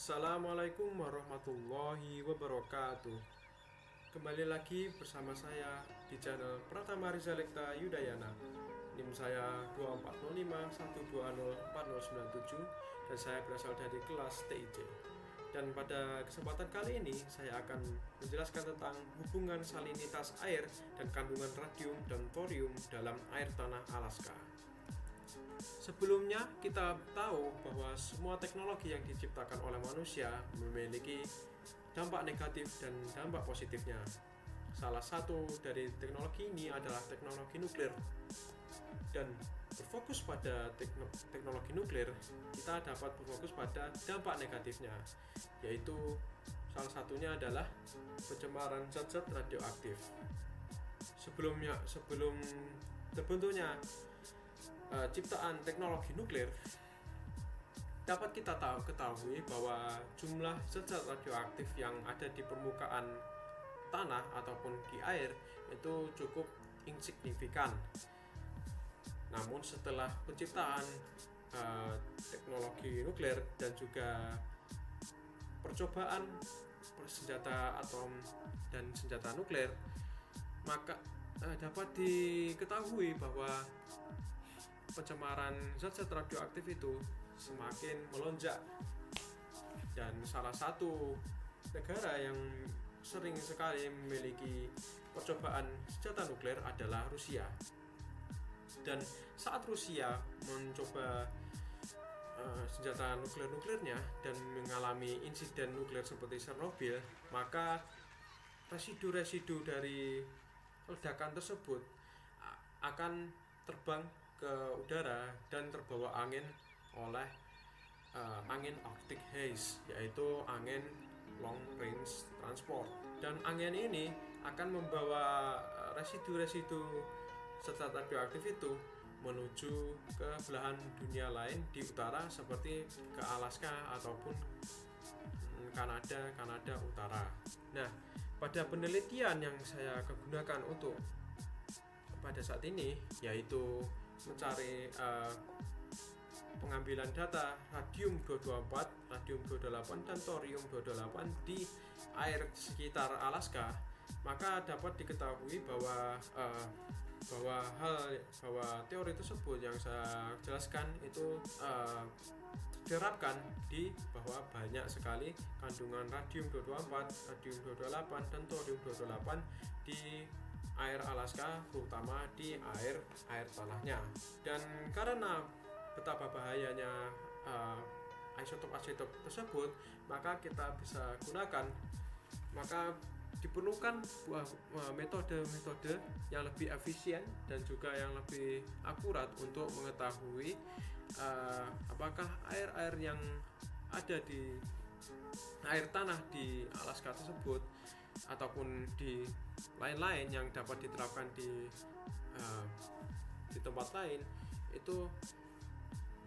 Assalamualaikum warahmatullahi wabarakatuh. Kembali lagi bersama saya di channel Pratama Rizalekta Yudayana. NIM saya 2405120497 dan saya berasal dari kelas TIC. Dan pada kesempatan kali ini saya akan menjelaskan tentang hubungan salinitas air dan kandungan radium dan thorium dalam air tanah Alaska. Sebelumnya kita tahu bahwa semua teknologi yang diciptakan oleh manusia memiliki dampak negatif dan dampak positifnya. Salah satu dari teknologi ini adalah teknologi nuklir. Dan berfokus pada teknologi nuklir, kita dapat berfokus pada dampak negatifnya, yaitu salah satunya adalah pencemaran zat-zat radioaktif. Sebelum terbentuknya ciptaan teknologi nuklir, dapat kita ketahui bahwa jumlah zat-zat radioaktif yang ada di permukaan tanah ataupun di air itu cukup insignifikan. Namun setelah penciptaan teknologi nuklir dan juga percobaan senjata atom dan senjata nuklir, maka dapat diketahui bahwa pencemaran zat-zat radioaktif itu semakin melonjak. Dan salah satu negara yang sering sekali memiliki percobaan senjata nuklir adalah Rusia. Dan saat Rusia mencoba senjata nuklir-nuklirnya dan mengalami insiden nuklir seperti Chernobyl, maka residu-residu dari ledakan tersebut akan terbang ke udara dan terbawa angin oleh angin Arctic Haze, yaitu angin long range transport. Dan angin ini akan membawa residu-residu zat radioaktif itu menuju ke belahan dunia lain di utara seperti ke Alaska ataupun Kanada Utara. Nah, pada penelitian yang saya gunakan untuk pada saat ini, yaitu mencari pengambilan data radium-224, radium-228 dan thorium-228 di air sekitar Alaska, maka dapat diketahui bahwa teori tersebut yang saya jelaskan itu diterapkan di bahwa banyak sekali kandungan radium-224, radium-228 dan thorium-228 di air Alaska, terutama di air tanahnya. Dan karena betapa bahayanya isotop tersebut, maka kita bisa gunakan, maka diperlukan metode yang lebih efisien dan juga yang lebih akurat untuk mengetahui apakah air yang ada di air tanah di Alaska tersebut ataupun di lain-lain yang dapat diterapkan di tempat lain itu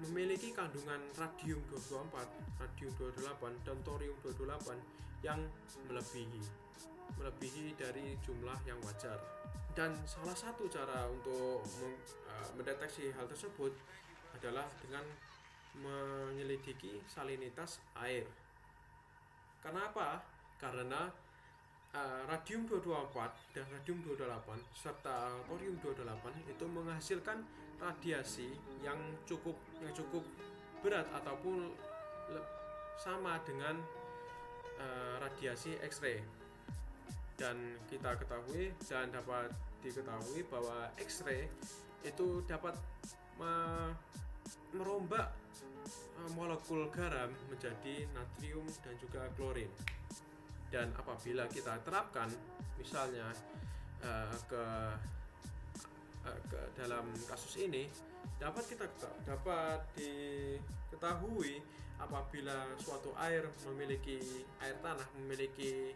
memiliki kandungan radium-224, radium-228 dan thorium-228 yang melebihi dari jumlah yang wajar. Dan salah satu cara untuk mendeteksi hal tersebut adalah dengan menyelidiki salinitas air. Kenapa? Karena radium-224 dan radium-228 serta thorium-228 itu menghasilkan radiasi yang cukup berat ataupun sama dengan radiasi X-ray. Dan kita ketahui dan dapat diketahui bahwa X-ray itu dapat merombak molekul garam menjadi natrium dan juga klorin. Dan apabila kita terapkan misalnya ke dalam kasus ini, dapat diketahui apabila suatu air tanah memiliki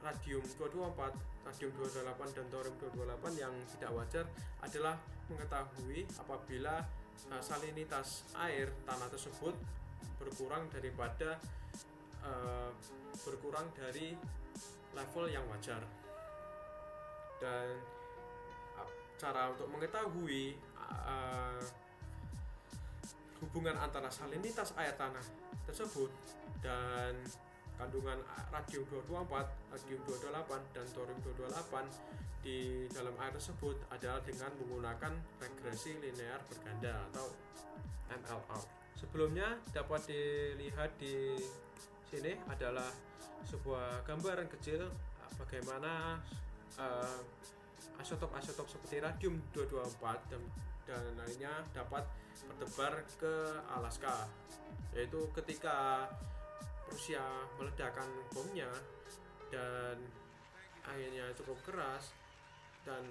radium-224, radium-228 dan thorium-228 yang tidak wajar adalah mengetahui apabila salinitas air tanah tersebut berkurang dari level yang wajar. Dan cara untuk mengetahui hubungan antara salinitas air tanah tersebut dan kandungan radium 224, radium 228 dan thorium 228 di dalam air tersebut adalah dengan menggunakan regresi linear berganda atau MLR. Sebelumnya dapat dilihat di sini adalah sebuah gambaran kecil bagaimana isotop-isotop seperti radium 224 dan lainnya dapat bertebar ke Alaska, yaitu ketika Rusia meledakkan bomnya dan airnya cukup keras dan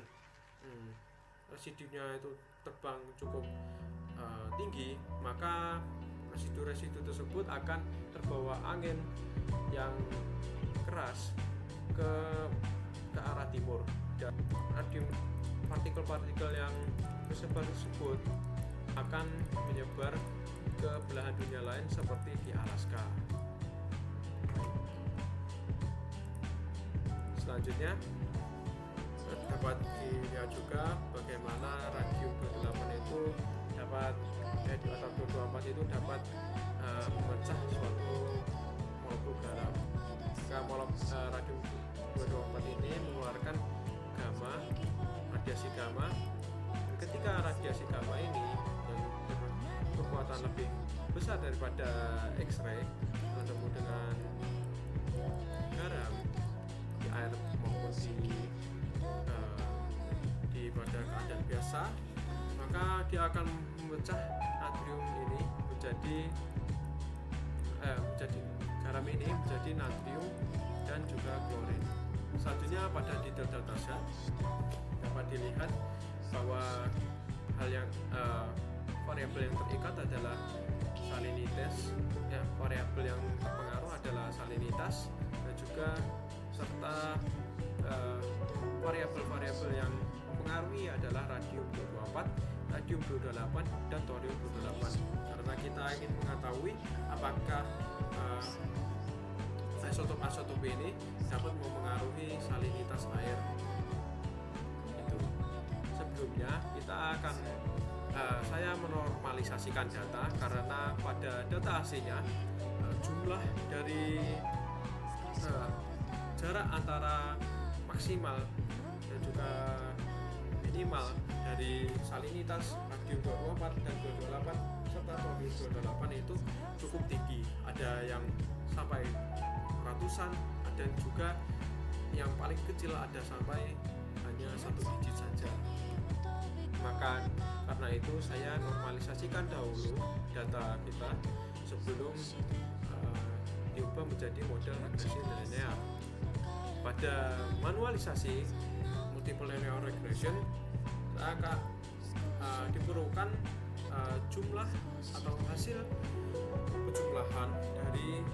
residunya itu terbang cukup tinggi, maka residu-residu tersebut akan terbawa angin yang keras ke arah timur, dan radium partikel-partikel yang tersebar tersebut akan menyebar ke belahan dunia lain seperti di Alaska. Selanjutnya dapat dilihat juga bagaimana radium 28 itu dapat atau 224 itu dapat memecah suatu molekul garam. Radium 224 ini mengeluarkan radiasi gamma. Dan ketika radiasi gamma ini yang berkekuatan lebih besar daripada X-ray bertemu dengan garam di air maupun di pada keadaan biasa, maka dia akan memecah natrium ini menjadi garam ini menjadi natrium dan juga klorin. Selanjutnya pada detail datasnya dapat dilihat bahwa hal yang variabel yang terikat adalah salinitas, variabel yang terpengaruh adalah salinitas, dan juga serta variabel-variabel yang mempengaruhi adalah radium 224, radium 228 dan thorium 228. Karena kita ingin mengetahui apakah isotop ini dapat mempengaruhi salinitas air. Itu. Sebelumnya kita akan saya menormalisasikan data, karena pada data aslinya jumlah dari jarak antara maksimal dan juga minimal dari salinitas radium 224 dan 228 serta thorium 228 itu cukup tinggi. Ada yang sampai ratusan, dan juga yang paling kecil ada sampai hanya 1 digit saja. Maka karena itu saya normalisasikan dahulu data kita sebelum diubah menjadi model regresi linear. Pada manualisasi multiple linear regression akan diperlukan jumlah atau hasil penjumlahan dari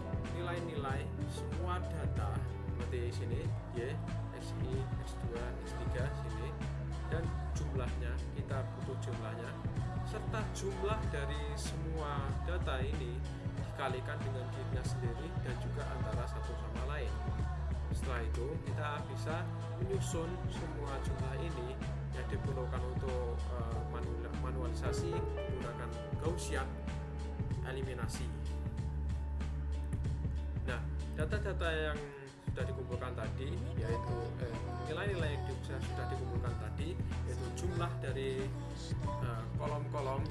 nilai-nilai semua data seperti sini Y, XI, X2, X3 sini, dan jumlahnya kita butuh jumlahnya, serta jumlah dari semua data ini dikalikan dengan dirinya sendiri dan juga antara satu sama lain. Setelah itu kita bisa menyusun semua jumlah ini yang diperlukan untuk manualisasi menggunakan Gaussian eliminasi. Nah, data-data yang sudah dikumpulkan tadi, yaitu nilai-nilai yang sudah dikumpulkan tadi, yaitu jumlah dari kolom-kolom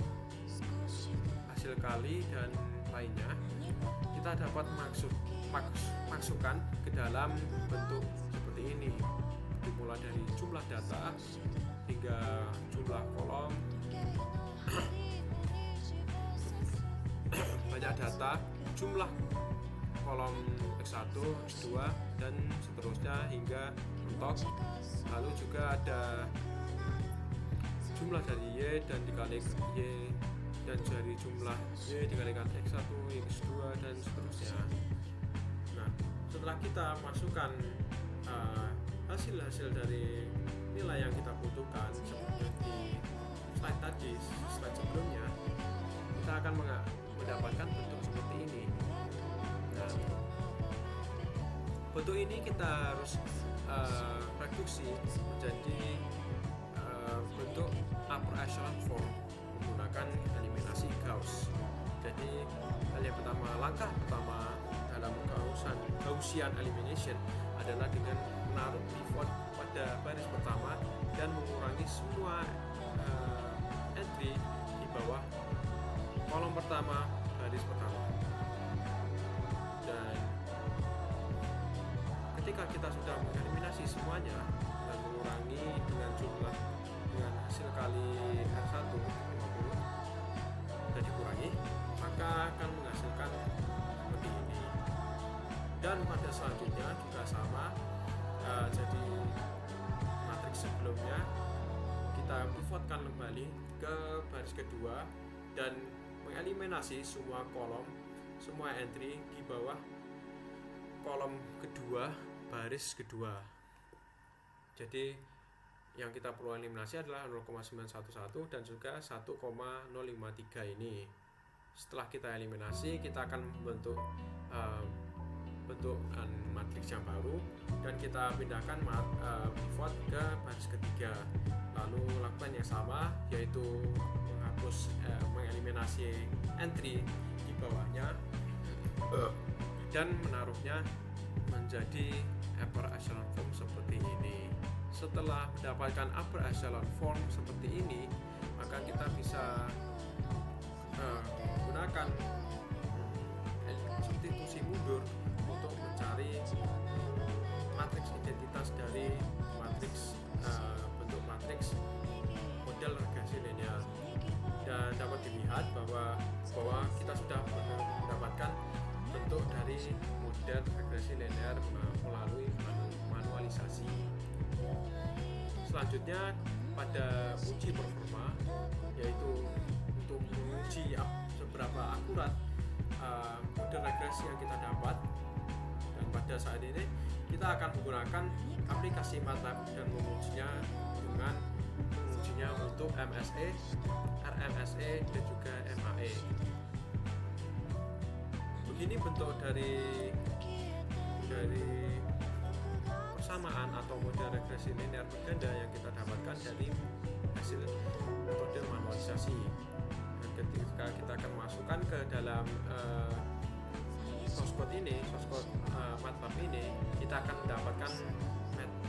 hasil kali dan lainnya, kita dapat masukkan ke dalam bentuk seperti ini, dimulai dari jumlah data hingga jumlah kolom, banyak data, jumlah kolom X1, X2 dan seterusnya hingga mentok. Lalu juga ada jumlah dari Y dan dikalikan Y, dan dari jumlah Y dikalikan X1, X2 dan seterusnya. Nah, setelah kita masukkan hasil-hasil dari nilai yang kita butuhkan seperti di slide sebelumnya, kita akan mendapatkan bentuk seperti ini. Nah, bentuk ini kita harus reduksi menjadi bentuk upper echelon form menggunakan eliminasi Gauss. Jadi langkah pertama Gaussian elimination adalah dengan menaruh pivot pada baris pertama dan mengurangi semua entry di bawah kolom pertama baris pertama. Dan ketika kita sudah mengeliminasi semuanya dan mengurangi dengan hasil kali R1 50 dan dikurangi, maka akan menghasilkan seperti ini. Dan pada selanjutnya juga sama, jadi matriks sebelumnya kita pivotkan kembali ke baris kedua dan mengeliminasi semua kolom, semua entry di bawah kolom kedua baris kedua. Jadi yang kita perlu eliminasi adalah 0,911 dan juga 1,053 ini. Setelah kita eliminasi, kita akan membentuk bentukkan matriks yang baru dan kita pindahkan pivot ke baris ketiga. Lalu lakukan yang sama, yaitu menghapus mengeliminasi entry di bawahnya dan menaruhnya menjadi upper echelon form seperti ini. Setelah mendapatkan upper echelon form seperti ini, maka kita bisa menggunakan substitusi mundur untuk mencari matriks identitas dari bentuk matriks model regresi linear. Dan dapat dilihat bahwa kita sudah mendapatkan bentuk dari model regresi linear melalui manualisasi. Selanjutnya pada uji performa, yaitu untuk menguji seberapa akurat model regresi yang kita dapat. Dan pada saat ini kita akan menggunakan aplikasi MATLAB dan mengujinya untuk MSE, RMSE dan juga MAE. Begini bentuk dari persamaan atau model regresi linear berganda yang kita dapatkan dari hasil metode manualisasi. Dan ketika kita akan masukkan ke dalam source code MATLAB ini, kita akan mendapatkan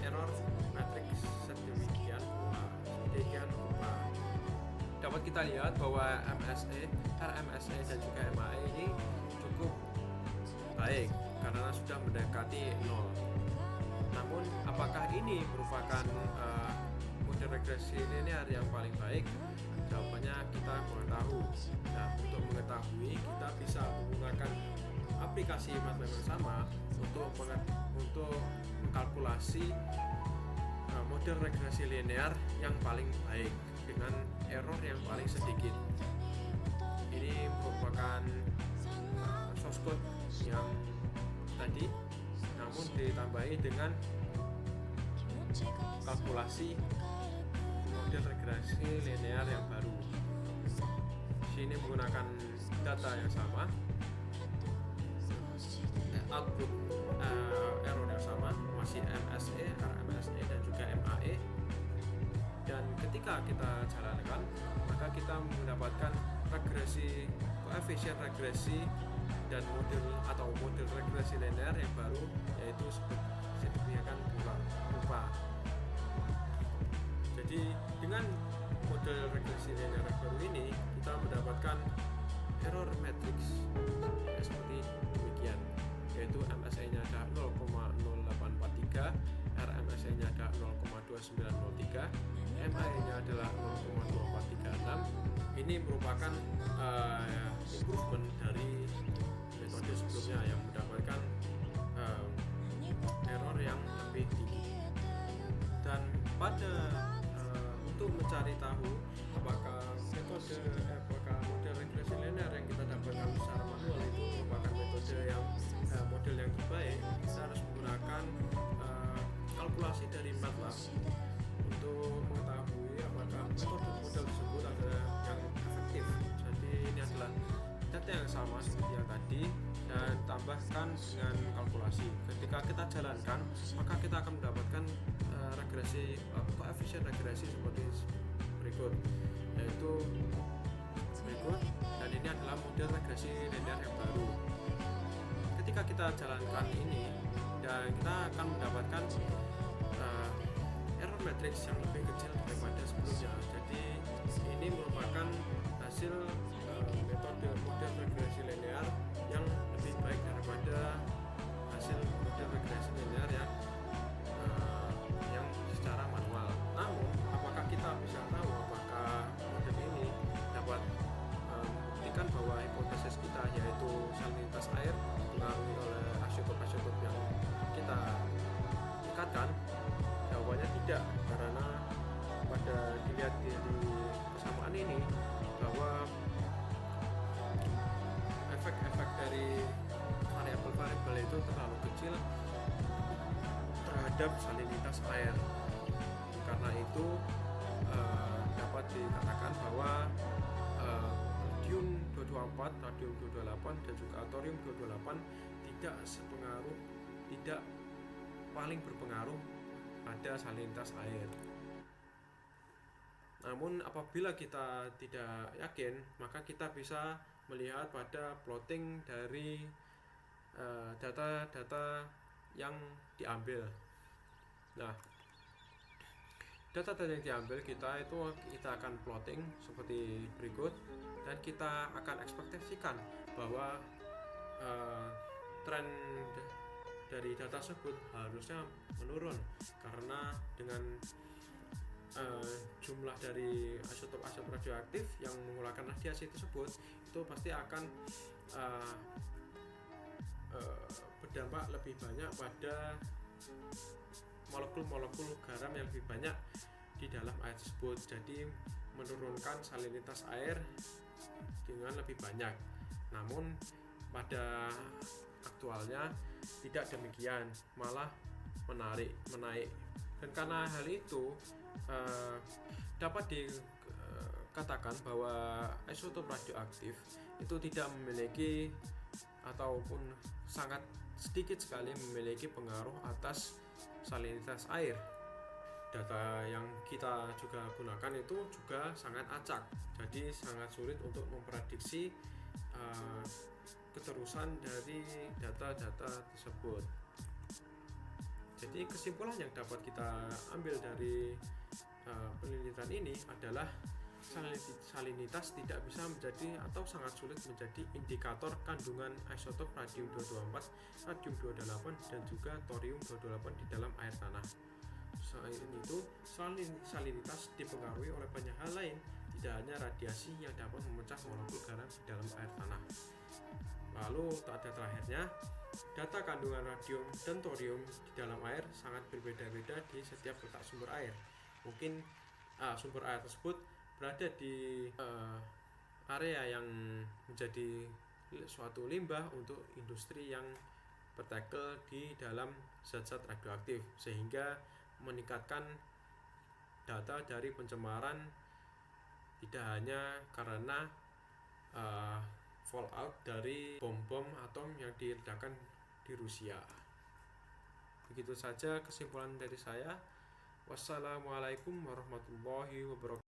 error matrix sedemikian rupa. Dapat kita lihat bahwa MSE, RMSE dan juga MAE ini cukup baik karena sudah mendekati 0. Namun apakah ini merupakan model regresi linear yang paling baik? Jawabannya kita kurang tahu. Nah, untuk mengetahui kita bisa menggunakan aplikasi MATLAB yang sama untuk mengkalkulasi model regresi linear yang paling baik dengan error yang paling sedikit. Ini merupakan source code yang tadi, namun ditambahi dengan kalkulasi model regresi linear yang baru. Sini menggunakan data yang sama, output error yang sama, masih MSE, RMSE dan juga MAE. Dan ketika kita jalankan, maka kita mendapatkan koefisien regresi dan model regresi linear yang baru, yaitu sedemikian rupa. Jadi dengan model regresi linear yang baru ini, kita mendapatkan error matrix seperti demikian, yaitu MSE-nya ada 0,0843, RMSE-nya ada 0,2903, MAE-nya adalah 0,2436. Ini merupakan improvement dari metode sebelumnya yang mendapatkan error yang lebih tinggi. Dan untuk mencari tahu apakah model regresi linear yang kita dapatkan secara manual itu merupakan metode yang model yang terbaik, kita harus menggunakan kalkulasi dari MATLAB untuk mengetahui apakah metode model tersebut adalah yang efektif. Jadi ini adalah data yang sama seperti yang tadi dan tambahkan dengan kalkulasi. Ketika kita jalankan, maka kita akan mendapatkan koefisien regresi seperti berikut, yaitu berikut. Dan ini adalah model regresi linear yang baru. ketika kita jalankan ini dan kita akan mendapatkan error matrix yang lebih kecil daripada sebelumnya. Jadi ini merupakan hasil metode model regresi linear yang lebih baik daripada hasil model regresi linear yang secara manual. Namun apakah kita bisa tahu apakah model ini dapat membuktikan bahwa hipotesis kita, yaitu salinitas air dipengaruhi oleh isotop yang kita tingkatkan? Jawabannya tidak, karena pada dilihat di persamaan ini bahwa efek-efek dari variabel-variabel itu terlalu kecil terhadap salinitas air. Karena itu dapat dikatakan bahwa radium 224, radium 228 dan juga thorium 228 tidak paling berpengaruh pada salinitas air. Namun apabila kita tidak yakin, maka kita bisa melihat pada plotting dari data-data yang diambil. Nah, data-data yang diambil kita akan plotting seperti berikut, dan kita akan ekspektasikan bahwa tren dari data tersebut harusnya menurun, karena dengan jumlah dari isotop radioaktif yang mengeluarkan radiasi tersebut itu pasti akan berdampak lebih banyak pada molekul-molekul garam yang lebih banyak di dalam air tersebut. Jadi menurunkan salinitas air dengan lebih banyak. Namun pada aktualnya tidak demikian, malah menaik. Dan karena hal itu dapat dikatakan bahwa isotop radioaktif itu tidak memiliki ataupun sangat sedikit sekali memiliki pengaruh atas salinitas air. Data yang kita juga gunakan itu juga sangat acak, jadi sangat sulit untuk memprediksi keterusan dari data-data tersebut. Jadi kesimpulan yang dapat kita ambil dari penelitian ini adalah salinitas tidak bisa menjadi atau sangat sulit menjadi indikator kandungan isotop radium 224, radium 228 dan juga thorium 228 di dalam air tanah. Selain itu, salinitas dipengaruhi oleh banyak hal lain, tidak hanya radiasi yang dapat memecah molekul garam di dalam air tanah. Lalu tak ada terakhirnya, data kandungan radium dan thorium di dalam air sangat berbeda-beda di setiap letak sumber air. Mungkin sumber air tersebut berada di area yang menjadi suatu limbah untuk industri yang bertekel di dalam zat-zat radioaktif, sehingga meningkatkan data dari pencemaran tidak hanya karena fallout dari bom-bom atom yang diledakkan di Rusia. Begitu saja kesimpulan dari saya. Wassalamualaikum warahmatullahi wabarakatuh.